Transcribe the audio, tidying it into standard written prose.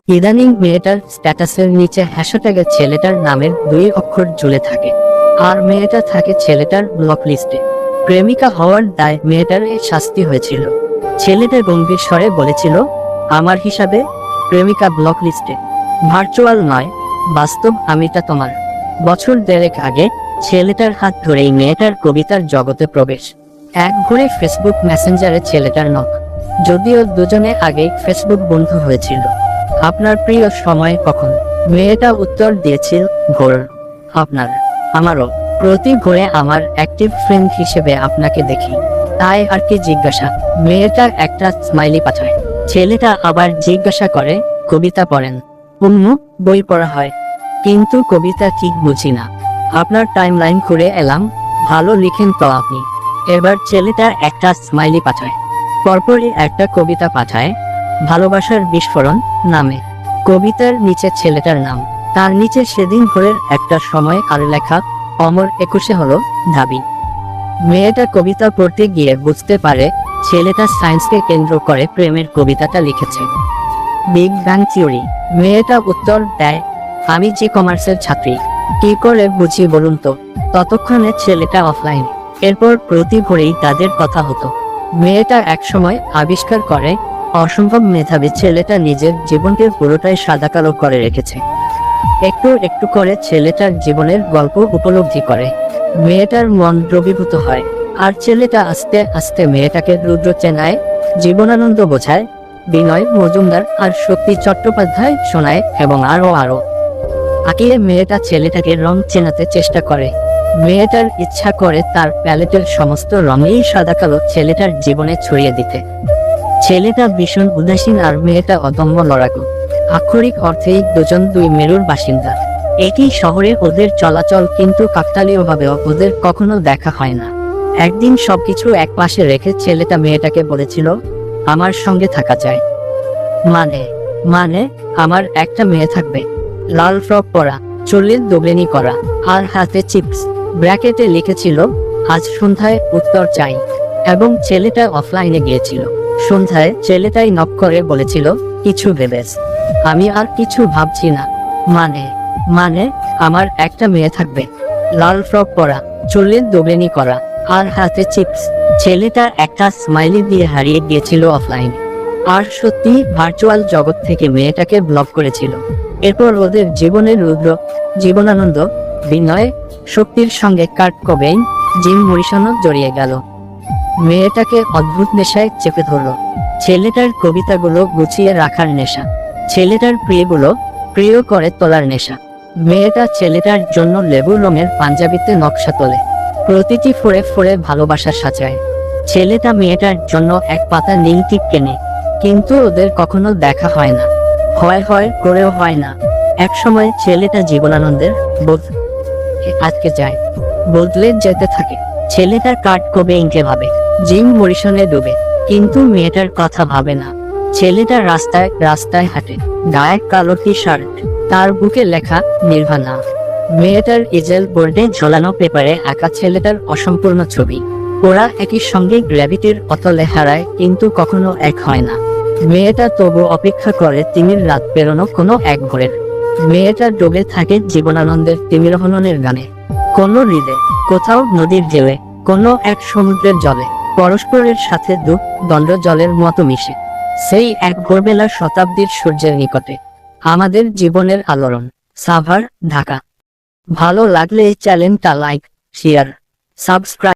ইদানিং মেয়েটার স্ট্যাটাসের নিচে হ্যাশট্যাগে ছেলেটার নামের 2 অক্ষর ঝুলে থাকে, আর মেয়েটা থাকে ছেলেটার ব্লক লিস্টে। প্রেমিকা হওয়ার দায় মেয়েটার এই শাস্তি হয়েছিল। ছেলেটা গম্ভীর স্বরে বলেছিল, আমার হিসাবে প্রেমিকা ব্লক লিস্টে। ভার্চুয়াল নয়, বাস্তব আমিটা তোমার। বছর 1.5 আগে ছেলেটার হাত ধরেই মেয়েটার কবিতার জগতে প্রবেশ। এক ঘুরে ফেসবুক মেসেঞ্জারে ছেলেটার নক। যদিও দুজনে আগেই ফেসবুক বন্ধু হয়েছিল। আপনার প্রিয় সময় কখন? মেয়েটা উত্তর দিয়েছিল, ভোর। আপনার? আমারও। প্রতি ভোরে আমার অ্যাক্টিভ ফ্রেন্ড হিসেবে আপনাকে দেখি, তাই আর কি জিজ্ঞাসা। মেয়েটা একটা স্মাইলি পাঠায়। ছেলেটা আবার জিজ্ঞাসা করে, কবিতা পড়েন? বই পড়া হয়, কিন্তু কবিতা ঠিক বুঝি না। আপনার টাইমলাইন ঘুরে এলাম, ভালো লিখেন তো আপনি। এবার ছেলেটা একটা স্মাইলি পাঠায়, পরপরই একটা কবিতা পাঠায়, ভালোবাসার বিস্ফোরণ নামে। কবিতার নিচে ছেলেটার নাম, তার নিচে সেদিন ভোরের একটা সময় আর লেখা, অমর 21 হলো দাবি। মেয়েটা কবিতা পড়তে গিয়ে বুঝতে পারে ছেলেটা সায়েন্সকে কেন্দ্র করে প্রেমের কবিতাটা লিখেছে। Big bang theory. মেয়েটা উত্তর দেয়, আমি যে কমার্সের ছাত্রী, কি করে বুঝি বলুন তো। ততক্ষণে ছেলেটা অফলাইন। এরপর প্রতি ভোরেই তাদের কথা হতো। মেয়েটা একসময় আবিষ্কার করে অসম্ভব মেধাবী ছেলেটা নিজের জীবনকে পুরোটাই সাদা কালো করে রেখেছে। একটু একটু করে ছেলেটার জীবনের গল্প উপলব্ধি করে। মেয়েটার মন দ্রবীভূত হয়, আর ছেলেটা আস্তে আস্তে মেয়েটাকে রুদ্র চেনায়, জীবনানন্দ বোঝায়, বিনয় মজুমদার আর শক্তি চট্টোপাধ্যায় শোনায়, এবং আরো আঁকিয়ে মেয়েটা ছেলেটাকে রং চেনাতে চেষ্টা করে। মেয়েটার ইচ্ছা করে তার প্যালেটের সমস্ত রঙেই সাদা কালো ছেলেটার জীবনে ছড়িয়ে দিতে। ছেলেটা ভীষণ উদাসীন আর মেয়েটা অদম্য লড়াকু। আক্ষরিক অর্থেই দুজন দুই মেরুর বাসিন্দা। একই শহরে ওদের চলাচল, কিন্তু কাকতালীয়ভাবেও ওদের কখনো দেখা হয় না। একদিন সবকিছু এক পাশে রেখে ছেলেটা মেয়েটাকে বলেছিল, আমার সঙ্গে থাকা চাই। মানে আমার একটা মেয়ে থাকবে, লাল ফ্রক পরা, চুলের দোবলেনি করা, আর হাতে চিপস। ব্র্যাকেটে লিখেছিল, আজ সন্ধ্যায় উত্তর চাই। এবং ছেলেটা অফলাইনে গিয়েছিল। সন্ধ্যায় ছেলেটাই নক করে বলেছিল, কিছু ভেবেছ? আমি আর কিছু ভাবছি না। মানে আমার একটা মেয়ে থাকবে, লাল ফ্রক পরা, চুলের দোবলেনি করা, আর হাতে চিপস। ছেলেটা একটা স্মাইলি দিয়ে হারিয়ে গিয়েছিল অফলাইন, আর সত্যি ভার্চুয়াল জগৎ থেকে মেয়েটাকে ব্লক করেছিল। এরপর ওদের জীবনের রুদ্র, জীবনানন্দ, বিনয়, শক্তির সঙ্গে কার্ট কোবেইন, জিম মরিসনও জড়িয়ে গেল। মেয়েটাকে অদ্ভুত নেশায় চেপে ধরল। ছেলেটার কবিতাগুলো গুছিয়ে রাখার নেশা, ছেলেটার প্রিয়গুলো প্রিয় করে তোলার নেশা। মেয়েটা ছেলেটার জন্য লেবু রঙের পাঞ্জাবিতে নকশা তোলে, প্রতিটি ফোড়ে ফোড়ে ভালোবাসা সাজায়। ছেলেটা মেয়েটার জন্য এক পাতা নীল টিপ কেনে, কিন্তু ওদের কখনো দেখা হয় না। হয় করেও হয় না। এক সময় ছেলেটা জীবনানন্দের আটকে যায়, বদলে যেতে থাকে। ছেলেটা কার্ট কোবেইনকে ভাবে, জিম মরিসনে ডুবে, কিন্তু মেয়েটার কথা ভাবে না। ছেলেটা রাস্তায় হাঁটে, গায়ে কালো টি শার্ট, তার বুকে লেখা নির্ভানা। মেয়েটার ইজেল বোর্ডে ঝোলানো পেপারে আঁকা ছেলেটার অসম্পূর্ণ ছবি। ওরা একই সঙ্গে গ্র্যাভিটির অতলে হারায়, কিন্তু কখনো এক হয় না। মেয়েটা তবু অপেক্ষা করে তিমির রাত পেরোনো কোনো এক ভোরের। মেয়েটা ডুবে থাকে জীবনানন্দের তিমিরহননের গানে। কোনো হৃদে, কোথাও নদীর ঢেউয়ে, কোনো এক সমুদ্রের জলে, পরস্পরের সাথে দুঃখ দণ্ড জলের মতো মিশে। সেই এক ভোরবেলা শতাব্দীর সূর্যের নিকটে। আমাদের জীবনের আলোড়ন। সাভার, ঢাকা। ভালো লাগলে এই চ্যানেলটা লাইক, শেয়ার, সাবস্ক্রাইব।